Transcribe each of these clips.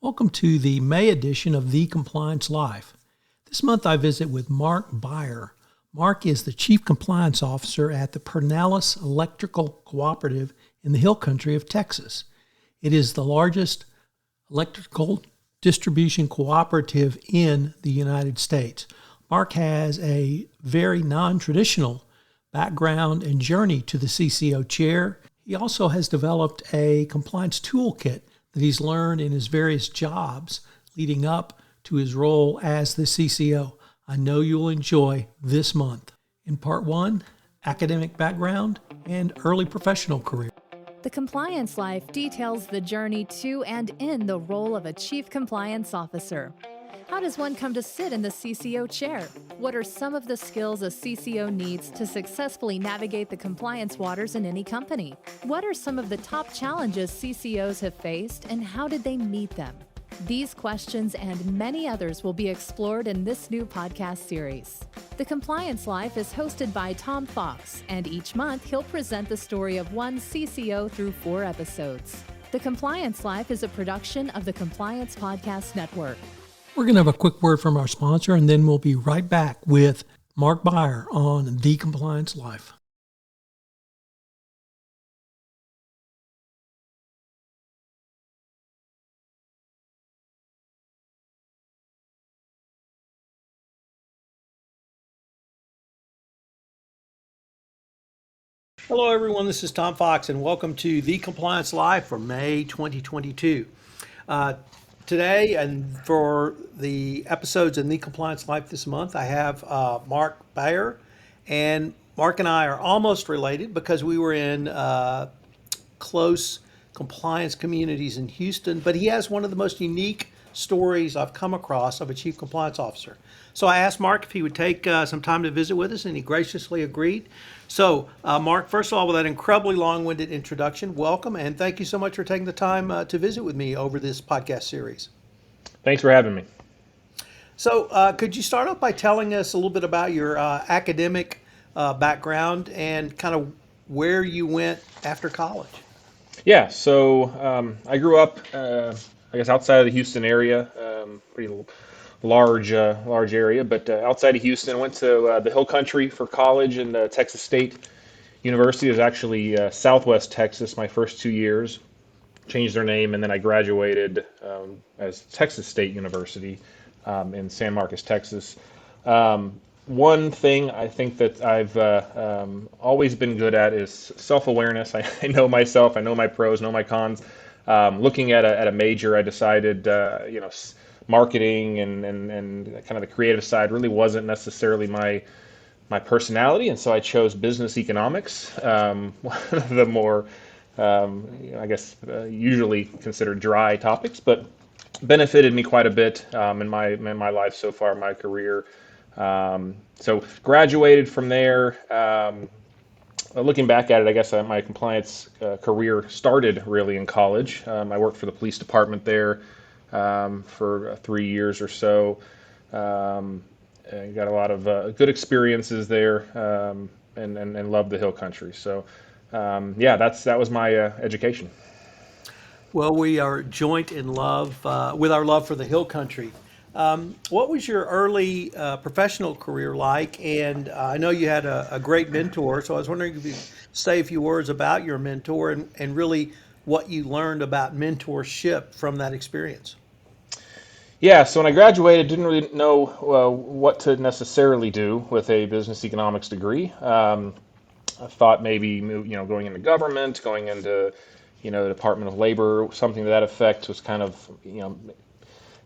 Welcome to the May edition of The Compliance Life. This month I visit with Mark Beyer. Mark is the Chief Compliance Officer at the Pedernales Electrical Cooperative in the Hill Country of Texas. It is the largest electrical distribution cooperative in the United States. Mark has a very non-traditional background and journey to the CCO chair. He also has developed a compliance toolkit that he's learned in his various jobs leading up to his role as the CCO. I know you'll enjoy this month. In part one, academic background and early professional career. The Compliance Life details the journey to and in the role of a Chief Compliance Officer. How does one come to sit in the CCO chair? What are some of the skills a CCO needs to successfully navigate the compliance waters in any company? What are some of the top challenges CCOs have faced and how did they meet them? These questions and many others will be explored in this new podcast series. The Compliance Life is hosted by Tom Fox, and each month he'll present the story of one CCO through 4 episodes. The Compliance Life is a production of the Compliance Podcast Network. We're going to have a quick word from our sponsor, and then we'll be right back with Mark Beyer on The Compliance Life. Hello, everyone. This is Tom Fox, and welcome to The Compliance Life for May 2022. Today, and for the episodes in The Compliance Life this month, I have Mark Beyer, and Mark and I are almost related because we were in close compliance communities in Houston, but he has one of the most unique stories I've come across of a Chief Compliance Officer. So I asked Mark if he would take some time to visit with us, and he graciously agreed. So, Mark, first of all, with that incredibly long-winded introduction, welcome, and thank you so much for taking the time to visit with me over this podcast series. Thanks for having me. So, could you start off by telling us a little bit about your academic background and kind of where you went after college? Yeah, so I grew up, outside of the Houston area, pretty large area, but outside of Houston, went to the Hill Country for college, and Texas State University. It was actually Southwest Texas my first 2 years. Changed their name, and then I graduated as Texas State University in San Marcos, Texas. One thing I think that I've always been good at is self-awareness. I know myself, I know my pros, know my cons. Looking at a major, I decided, marketing and kind of the creative side really wasn't necessarily my personality, and so I chose business economics, one of the more, usually considered dry topics, but benefited me quite a bit in my life so far, my career. So graduated from there. Looking back at it, I guess my compliance career started really in college. I worked for the police department there for 3 years or so. I got a lot of good experiences there, and loved the Hill Country. So, that was my education. Well, we are joint in love with our love for the Hill Country. What was your early professional career like? And I know you had a great mentor, so I was wondering if you could say a few words about your mentor and really what you learned about mentorship from that experience. Yeah, so when I graduated, didn't really know what to necessarily do with a business economics degree. I thought maybe going into government, going into the Department of Labor, something to that effect was kind of in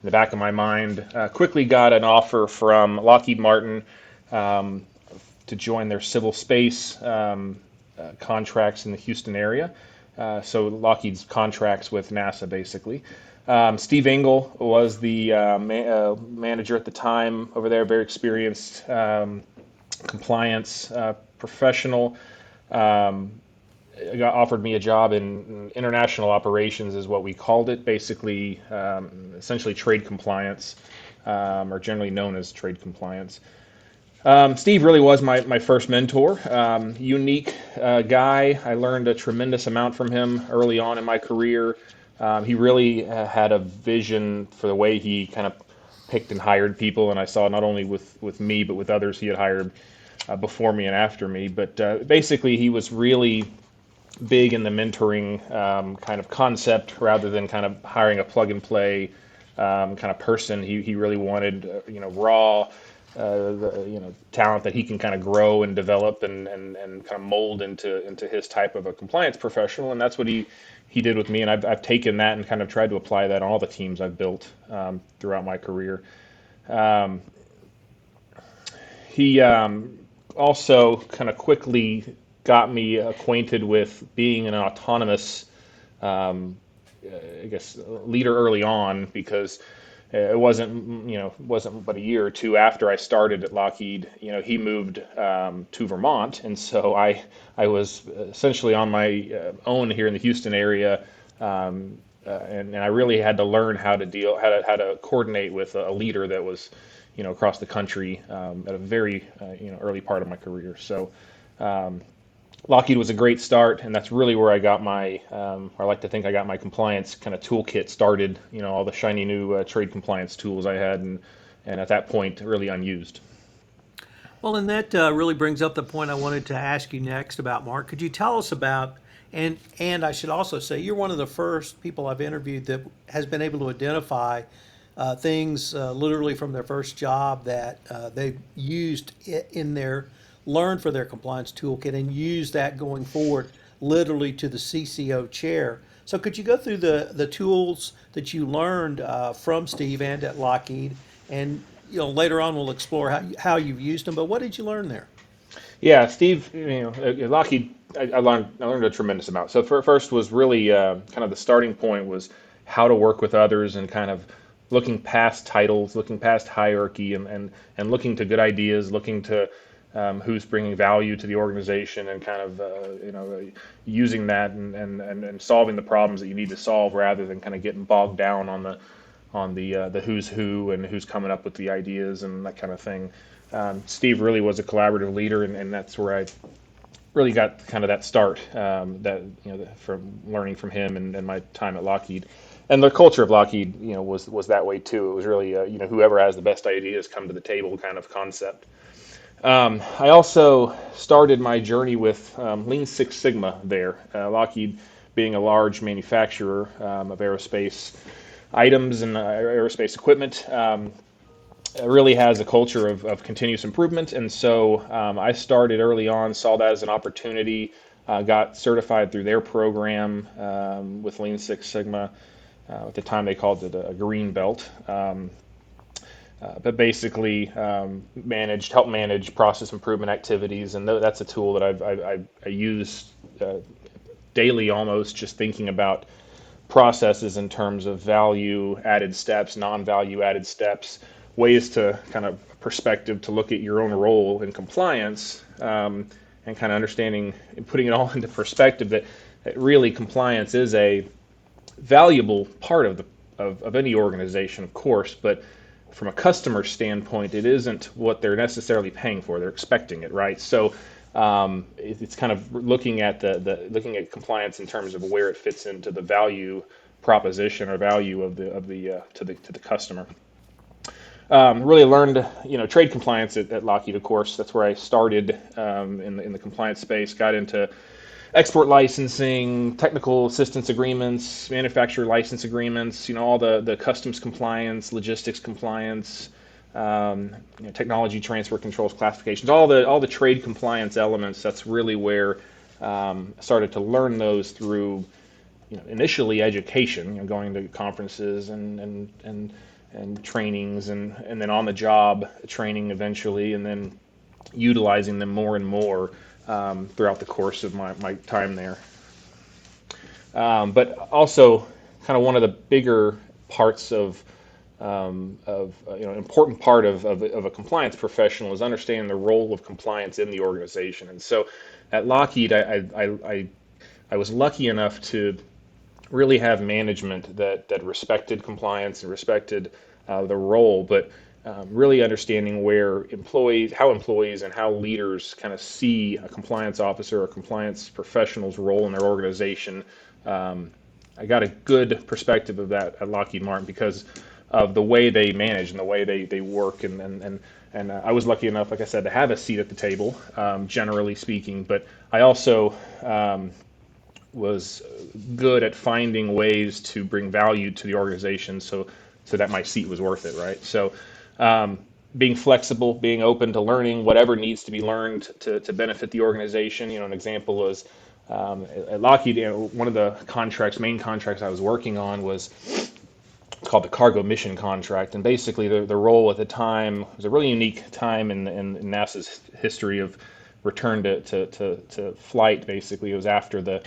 the back of my mind. Quickly got an offer from Lockheed Martin to join their civil space contracts in the Houston area. So Lockheed's contracts with NASA, basically. Steve Engel was the manager at the time over there, very experienced compliance professional. Offered me a job in international operations, is what we called it, basically essentially trade compliance, or generally known as trade compliance. Steve really was my first mentor. Unique guy. I learned a tremendous amount from him early on in my career. He really had a vision for the way he kind of picked and hired people, and I saw not only with me but with others he had hired before me and after me. But basically, he was really big in the mentoring kind of concept rather than kind of hiring a plug and play kind of person. He really wanted raw talent that he can kind of grow and develop and kind of mold into his type of a compliance professional, and that's what he did with me. And I've taken that and kind of tried to apply that on all the teams I've built throughout my career. Um, he also kind of quickly got me acquainted with being an autonomous, um, I guess, leader early on, because it wasn't but a year or two after I started at Lockheed. He moved to Vermont, and so I was essentially on my own here in the Houston area, and I really had to learn how to coordinate with a leader that was across the country at a very early part of my career. So. Lockheed was a great start, and that's really where I got I like to think I got my compliance kind of toolkit started, all the shiny new trade compliance tools I had, and at that point, really unused. Well, and that really brings up the point I wanted to ask you next about Mark. Could you tell us about, and I should also say, you're one of the first people I've interviewed that has been able to identify things literally from their first job that they've used in their learned for their compliance toolkit and use that going forward literally to the CCO chair. So could you go through the tools that you learned from Steve and at Lockheed, and later on we'll explore how you've used them, but what did you learn there? Yeah, Steve, at Lockheed, I learned a tremendous amount. So first was really kind of the starting point was how to work with others and kind of looking past titles, looking past hierarchy, and looking to good ideas, looking to who's bringing value to the organization, and kind of using that and solving the problems that you need to solve, rather than kind of getting bogged down on the who's who and who's coming up with the ideas and that kind of thing. Steve really was a collaborative leader, and that's where I really got kind of that start, from learning from him and my time at Lockheed. And the culture of Lockheed, was that way too. It was really, whoever has the best ideas come to the table kind of concept. I also started my journey with Lean Six Sigma there. Lockheed, being a large manufacturer of aerospace items and aerospace equipment, really has a culture of continuous improvement. And so I started early on, saw that as an opportunity, got certified through their program with Lean Six Sigma. At the time, they called it a green belt. But basically help manage process improvement activities, and that's a tool that I use daily, almost, just thinking about processes in terms of value added steps, non-value added steps, ways to kind of perspective to look at your own role in compliance, and kind of understanding and putting it all into perspective that really compliance is a valuable part of any organization, of course, but from a customer standpoint, it isn't what they're necessarily paying for. They're expecting it, right? So it's kind of looking at looking at compliance in terms of where it fits into the value proposition or value of the to the customer. Really learned, trade compliance at Lockheed, of course. That's where I started in the compliance space. Got into export licensing, technical assistance agreements, manufacturer license agreements, all the customs compliance, logistics compliance, technology transfer controls, classifications, all the trade compliance elements. That's really where I started to learn those through, initially education, going to conferences and trainings, and then on the job training eventually, and then utilizing them more and more throughout the course of my time there. But also, kind of one of the bigger parts of important part of a compliance professional is understanding the role of compliance in the organization. And so, at Lockheed, I was lucky enough to really have management that respected compliance and respected the role, but really understanding how employees and how leaders kind of see a compliance officer or compliance professional's role in their organization, I got a good perspective of that at Lockheed Martin because of the way they manage and the way they work. And I was lucky enough, like I said, to have a seat at the table, generally speaking. But I also was good at finding ways to bring value to the organization so that my seat was worth it, right? So being flexible, being open to learning whatever needs to be learned to benefit the organization. An example was at Lockheed, one of the main contracts I was working on was called the cargo mission contract. And basically the role at the time was a really unique time in NASA's history of return to flight. Basically, it was after the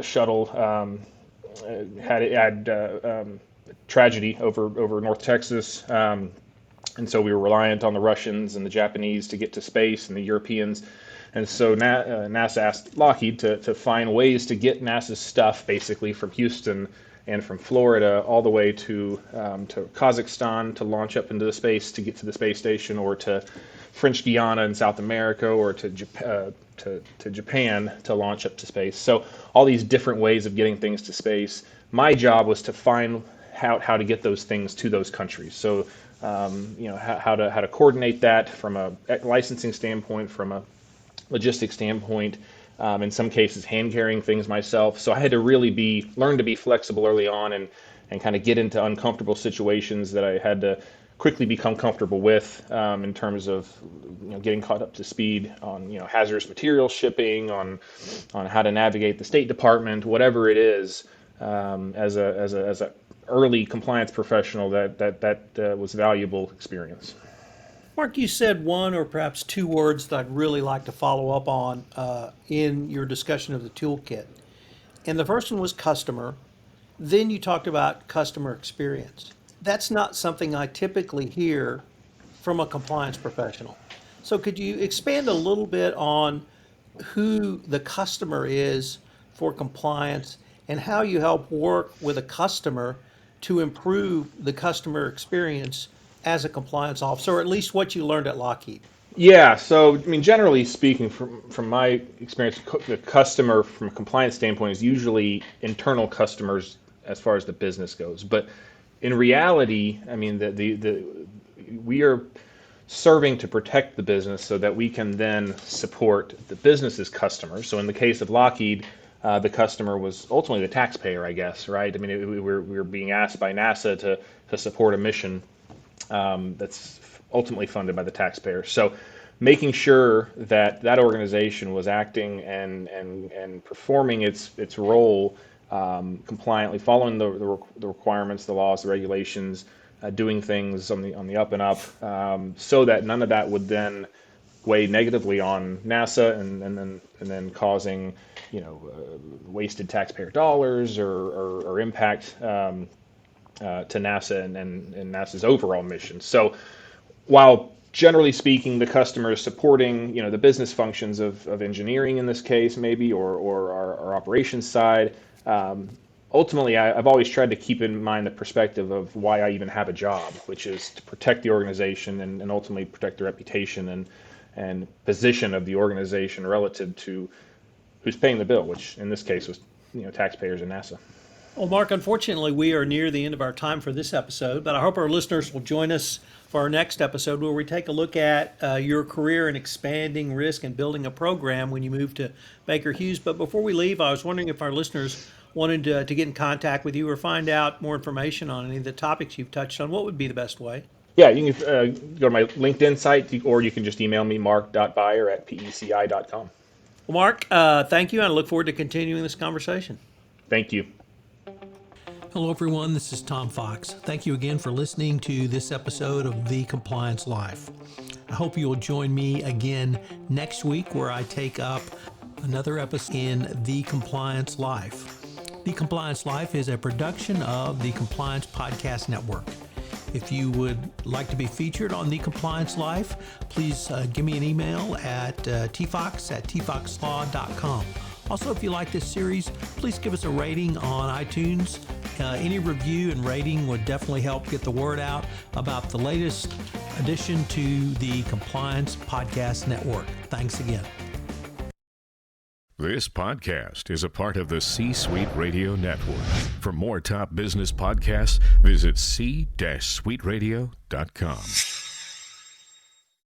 shuttle had tragedy over North Texas, and so we were reliant on the Russians and the Japanese to get to space, and the Europeans. And so NASA asked Lockheed to find ways to get NASA's stuff basically from Houston and from Florida all the way to Kazakhstan to launch up into the space to get to the space station, or to French Guiana in South America, or to Japan to launch up to space. So all these different ways of getting things to space. My job was to find how to get those things to those countries. So how to coordinate that from a licensing standpoint, from a logistics standpoint, in some cases hand carrying things myself. So I had to really learn to be flexible early on and kind of get into uncomfortable situations that I had to quickly become comfortable with, in terms of getting caught up to speed on hazardous material shipping, on how to navigate the State Department, whatever it is. As a early compliance professional, that was valuable experience. Mark, you said one or perhaps two words that I'd really like to follow up on in your discussion of the toolkit. And the first one was customer. Then you talked about customer experience. That's not something I typically hear from a compliance professional. So could you expand a little bit on who the customer is for compliance and how you help work with a customer to improve the customer experience as a compliance officer, or at least what you learned at Lockheed? Yeah, so generally speaking, from my experience, the customer from a compliance standpoint is usually internal customers as far as the business goes. But in reality, we are serving to protect the business so that we can then support the business's customers. So in the case of Lockheed, the customer was ultimately the taxpayer, I guess, right? We were being asked by NASA to support a mission that's ultimately funded by the taxpayer. So making sure that organization was acting and performing its role compliantly, following the requirements, the laws, the regulations, doing things on the up and up, so that none of that would then weigh negatively on NASA and then causing wasted taxpayer dollars or impact to NASA and NASA's overall mission. So while generally speaking, the customer is supporting the business functions of engineering in this case, maybe, or our operations side, ultimately I've always tried to keep in mind the perspective of why I even have a job, which is to protect the organization and ultimately protect the reputation and position of the organization relative to who's paying the bill, which in this case was taxpayers and NASA. Well, Mark, unfortunately, we are near the end of our time for this episode, but I hope our listeners will join us for our next episode where we take a look at your career in expanding risk and building a program when you moved to Baker Hughes. But before we leave, I was wondering if our listeners wanted to get in contact with you or find out more information on any of the topics you've touched on. What would be the best way? Yeah, you can go to my LinkedIn site, or you can just email me, mark.beyer@peci.com. Well, Mark, thank you, and I look forward to continuing this conversation. Thank you. Hello, everyone. This is Tom Fox. Thank you again for listening to this episode of The Compliance Life. I hope you will join me again next week where I take up another episode in The Compliance Life. The Compliance Life is a production of the Compliance Podcast Network. If you would like to be featured on The Compliance Life, please give me an email at tfox@tfoxlaw.com. Also, if you like this series, please give us a rating on iTunes. Any review and rating would definitely help get the word out about the latest addition to the Compliance Podcast Network. Thanks again. This podcast is a part of the C-Suite Radio Network. For more top business podcasts, visit c-suiteradio.com.